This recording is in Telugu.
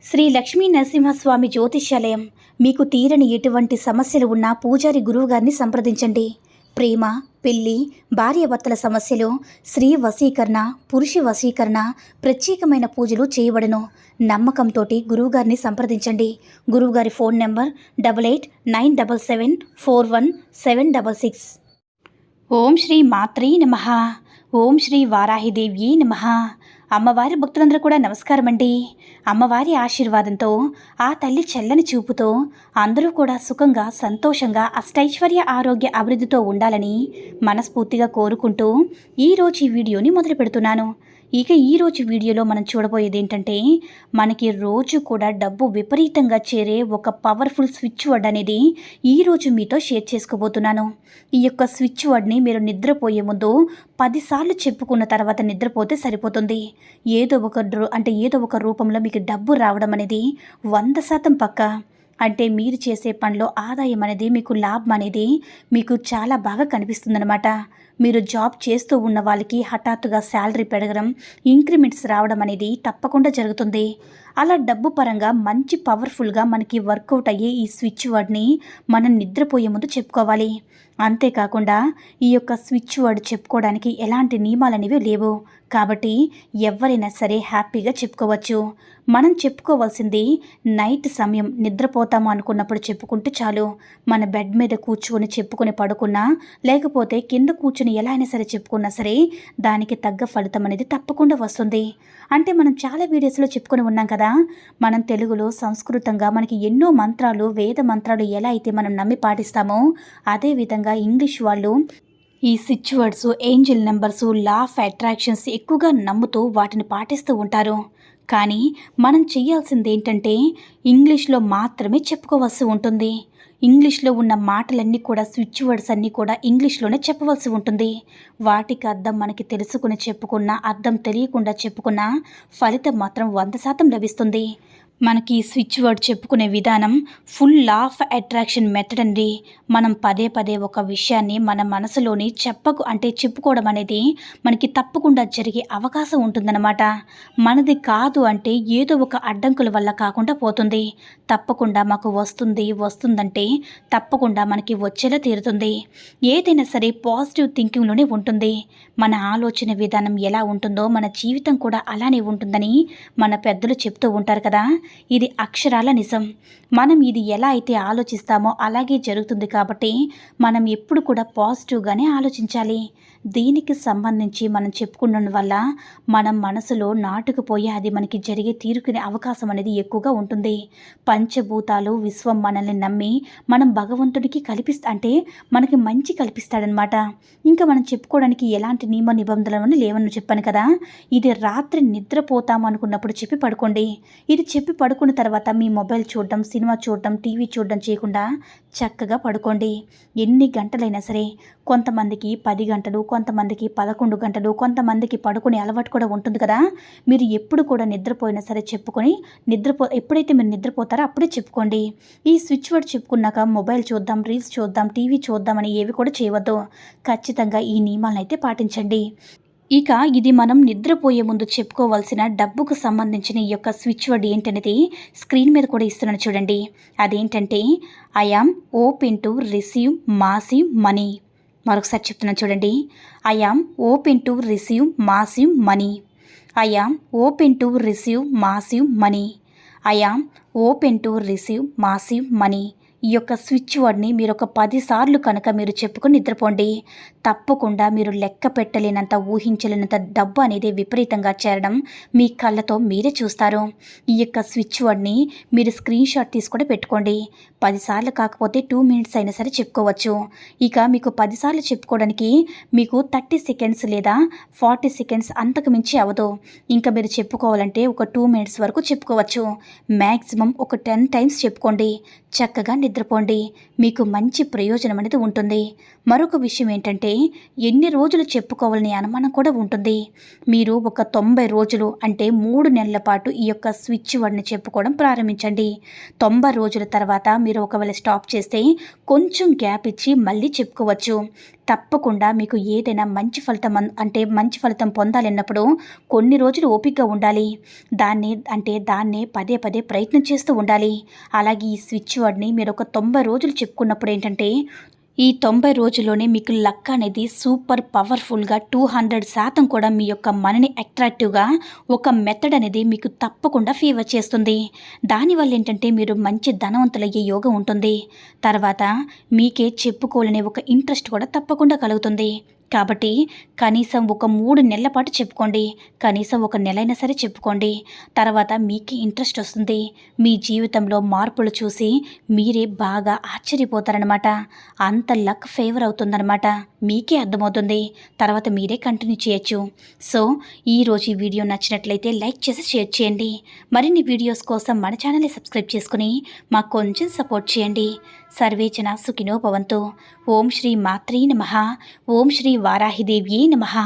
శ్రీ లక్ష్మీ నరసింహస్వామి జ్యోతిష్యాలయం. మీకు తీరని ఎటువంటి సమస్యలు ఉన్నా పూజారి గురువుగారిని సంప్రదించండి. ప్రేమ, పెళ్లి, భార్యాభర్తల సమస్యలు, స్త్రీ వశీకరణ, పురుష వశీకరణ, ప్రత్యేకమైన పూజలు చేయబడును. నమ్మకంతో గురువుగారిని సంప్రదించండి. గురువుగారి ఫోన్ నెంబర్ 8897741766. ఓం శ్రీ మాత్రే నమః. ఓం శ్రీ వారాహిదేవ్యే నమః. అమ్మవారి భక్తులందరూ కూడా నమస్కారం అండి. అమ్మవారి ఆశీర్వాదంతో, ఆ తల్లి చల్లని చూపుతో అందరూ కూడా సుఖంగా, సంతోషంగా, అష్టైశ్వర్య, ఆరోగ్య అభివృద్ధితో ఉండాలని మనస్ఫూర్తిగా కోరుకుంటూ ఈరోజు ఈ వీడియోని మొదలు పెడుతున్నాను. ఇక ఈరోజు వీడియోలో మనం చూడబోయేది ఏంటంటే, మనకి రోజు కూడా డబ్బు విపరీతంగా చేరే ఒక పవర్ఫుల్ స్విచ్ వర్డ్ అనేది ఈరోజు మీతో షేర్ చేసుకోబోతున్నాను. ఈ యొక్క స్విచ్ వర్డ్ని మీరు నిద్రపోయే ముందు 10 సార్లు చెప్పుకున్న తర్వాత నిద్రపోతే సరిపోతుంది. ఏదో ఒక రూపంలో మీకు డబ్బు రావడం అనేది 100% పక్కా. అంటే మీరు చేసే పనిలో ఆదాయం అనేది, మీకు లాభం అనేది మీకు చాలా బాగా కనిపిస్తుందన్నమాట. మీరు జాబ్ చేస్తూ ఉన్న వాళ్ళకి హఠాత్తుగా శాలరీ పెరగడం, ఇంక్రిమెంట్స్ రావడం అనేది తప్పకుండా జరుగుతుంది. అలా డబ్బు పరంగా మంచి పవర్ఫుల్గా మనకి వర్కౌట్ అయ్యే ఈ స్విచ్ వర్డ్ని మనం నిద్రపోయే ముందు చెప్పుకోవాలి. అంతేకాకుండా ఈ యొక్క స్విచ్ వర్డ్ చెప్పుకోవడానికి ఎలాంటి నియమాలు అనేవి లేవు. కాబట్టి ఎవరైనా సరే హ్యాపీగా చెప్పుకోవచ్చు. మనం చెప్పుకోవాల్సింది నైట్ సమయం నిద్రపోతాము అనుకున్నప్పుడు చెప్పుకుంటే చాలు. మన బెడ్ మీద కూర్చుని చెప్పుకొని పడుకున్నా, లేకపోతే కింద కూర్చుని ఎలా అయినా సరే చెప్పుకున్నా సరే దానికి తగ్గ ఫలితం అనేది తప్పకుండా వస్తుంది. అంటే మనం చాలా వీడియోస్లో చెప్పుకొని ఉన్నాం కదా, మనం తెలుగులో సంస్కృతంగా మనకి ఎన్నో మంత్రాలు, వేద మంత్రాలు ఎలా అయితే మనం నమ్మి పాటిస్తామో, అదేవిధంగా ఇంగ్లీష్ వాళ్ళు ఈ switch words, angel numbers, law of attractions ఎక్కువగా నమ్ముతూ వాటిని పాటిస్తూ ఉంటారు. కానీ మనం చేయాల్సింది ఏంటంటే, ఇంగ్లీష్లో మాత్రమే చెప్పుకోవాల్సి ఉంటుంది. ఇంగ్లీష్లో ఉన్న మాటలన్నీ కూడా, స్విచ్ వర్డ్స్ అన్నీ కూడా ఇంగ్లీష్లోనే చెప్పవలసి ఉంటుంది. వాటికి అర్థం మనకి తెలుసుకుని చెప్పుకున్నా, అర్థం తెలియకుండా చెప్పుకున్నా ఫలితం మాత్రం 100% లభిస్తుంది. మనకి స్విచ్ వర్డ్ చెప్పుకునే విధానం full law of attraction method అండి. మనం పదే పదే ఒక విషయాన్ని మన మనసులోని చెప్పుకోవడం అనేది మనకి తప్పకుండా జరిగే అవకాశం ఉంటుందన్నమాట. మనది కాదు అంటే ఏదో ఒక అడ్డంకుల వల్ల కాకుండా పోతుంది. తప్పకుండా మాకు వస్తుందంటే తప్పకుండా మనకి వచ్చేలా తీరుతుంది. ఏదైనా సరే పాజిటివ్ థింకింగ్లోనే ఉంటుంది. మన ఆలోచన విధానం ఎలా ఉంటుందో మన జీవితం కూడా అలానే ఉంటుందని మన పెద్దలు చెప్తూ ఉంటారు కదా. ఇది అక్షరాల నిజం. మనం ఇది ఎలా అయితే ఆలోచిస్తామో అలాగే జరుగుతుంది. కాబట్టి మనం ఎప్పుడు కూడా పాజిటివ్గానే ఆలోచించాలి. దీనికి సంబంధించి మనం చెప్పుకున్న వల్ల మనం మనసులో నాటుకుపోయి అది మనకి జరిగే తీరుకునే అవకాశం అనేది ఎక్కువగా ఉంటుంది. పంచభూతాలు, విశ్వం మనల్ని నమ్మి మనం భగవంతుడికి అంటే మనకి మంచి కల్పిస్తాడనమాట. ఇంకా మనం చెప్పుకోవడానికి ఎలాంటి నియమ నిబంధనలు లేవని చెప్పాను కదా. ఇది రాత్రి నిద్రపోతాము అనుకున్నప్పుడు చెప్పి పడుకోండి. ఇది చెప్పి పడుకున్న తర్వాత మీ మొబైల్ చూడడం, సినిమా చూడడం, టీవీ చూడడం చేయకుండా చక్కగా పడుకోండి. ఎన్ని గంటలైనా సరే, కొంతమందికి 10 గంటలు, కొంతమందికి 11 గంటలు, కొంతమందికి పడుకునే అలవాటు కూడా ఉంటుంది కదా. మీరు ఎప్పుడు కూడా నిద్రపోయినా సరే చెప్పుకొని ఎప్పుడైతే మీరు నిద్రపోతారో అప్పుడే చెప్పుకోండి. ఈ స్విచ్ వర్డ్ చెప్పుకున్నాక మొబైల్ చూద్దాం, రీల్స్ చూద్దాం, టీవీ చూద్దామని ఏవి కూడా చేయవద్దు. ఖచ్చితంగా ఈ నియమాలను అయితే పాటించండి. ఇక ఇది మనం నిద్రపోయే ముందు చెప్పుకోవాల్సిన డబ్బుకు సంబంధించిన ఈ యొక్క స్విచ్ వర్డ్ ఏంటనేది స్క్రీన్ మీద కూడా ఇస్తున్నాను చూడండి. అదేంటంటే, I am open to receive massive money. మరొకసారి చెప్తున్నాను చూడండి. I am open to receive massive money. I am open to receive massive money. I am open to receive massive money. ఈ యొక్క స్విచ్ వర్డ్ని మీరు ఒక 10 సార్లు కనుక మీరు చెప్పుకొని నిద్రపోండి. తప్పకుండా మీరు లెక్క పెట్టలేనంత, ఊహించలేనంత డబ్బు అనేది విపరీతంగా చేరడం మీ కళ్ళతో మీరే చూస్తారు. ఈ యొక్క స్విచ్ వర్డ్ని మీరు స్క్రీన్ షాట్ తీసుకొని పెట్టుకోండి. 10 సార్లు కాకపోతే 2 మినిట్స్ అయినా సరే చెప్పుకోవచ్చు. ఇక మీకు 10 సార్లు చెప్పుకోవడానికి మీకు 30 సెకండ్స్ లేదా 40 సెకండ్స్ అంతకు మించి అవ్వదు. ఇంకా మీరు చెప్పుకోవాలంటే ఒక 2 మినిట్స్ వరకు చెప్పుకోవచ్చు. మ్యాక్సిమం ఒక 10 టైమ్స్ చెప్పుకోండి. చక్కగా నిద్రపోండి. మీకు మంచి ప్రయోజనం అనేది ఉంటుంది. మరొక విషయం ఏంటంటే, ఎన్ని రోజులు చెప్పుకోవాలని అనుమానం కూడా ఉంటుంది. మీరు ఒక 90 రోజులు అంటే 3 నెలల పాటు ఈ యొక్క స్విచ్ వర్డ్ని చెప్పుకోవడం ప్రారంభించండి. 90 రోజుల తర్వాత మీరు ఒకవేళ స్టాప్ చేస్తే కొంచెం గ్యాప్ ఇచ్చి మళ్ళీ చెప్పుకోవచ్చు. తప్పకుండా మీకు ఏదైనా మంచి ఫలితం మంచి ఫలితం పొందాలన్నప్పుడు కొన్ని రోజులు ఓపికగా ఉండాలి. దాన్నే పదే పదే ప్రయత్నం చేస్తూ ఉండాలి. అలాగే ఈ స్విచ్ వర్డ్ని మీరు ఒక 90 రోజులు చెప్పుకున్నప్పుడు ఏంటంటే ఈ 90 రోజుల్లోనే మీకు లక్ అనేది సూపర్ పవర్ఫుల్గా 200% కూడా మీ యొక్క మనీని అట్రాక్టివ్గా ఒక మెథడ్ అనేది మీకు తప్పకుండా ఫేవర్ చేస్తుంది. దానివల్ల ఏంటంటే మీరు మంచి ధనవంతులయ్యే యోగం ఉంటుంది. తర్వాత మీకే చెప్పుకోవాలనే ఒక ఇంట్రెస్ట్ కూడా తప్పకుండా కలుగుతుంది. కాబట్టి కనీసం ఒక 3 నెలల పాటు చెప్పుకోండి. కనీసం ఒక నెలైనా సరే చెప్పుకోండి. తర్వాత మీకే ఇంట్రెస్ట్ వస్తుంది. మీ జీవితంలో మార్పులు చూసి మీరే బాగా ఆశ్చర్యపోతారనమాట. అంత లక్ ఫేవర్ అవుతుందనమాట. మీకే అర్థమవుతుంది. తర్వాత మీరే కంటిన్యూ చేయొచ్చు. సో ఈరోజు ఈ వీడియో నచ్చినట్లయితే లైక్ చేసి షేర్ చేయండి. మరిన్ని వీడియోస్ కోసం మన ఛానల్ని సబ్స్క్రైబ్ చేసుకుని మాకు కొంచెం సపోర్ట్ చేయండి. సర్వే జన సుఖినో భవంతు. ఓం శ్రీ మాత్రే నమః. ఓం శ్రీ వారాహిదేవ్యే నమః.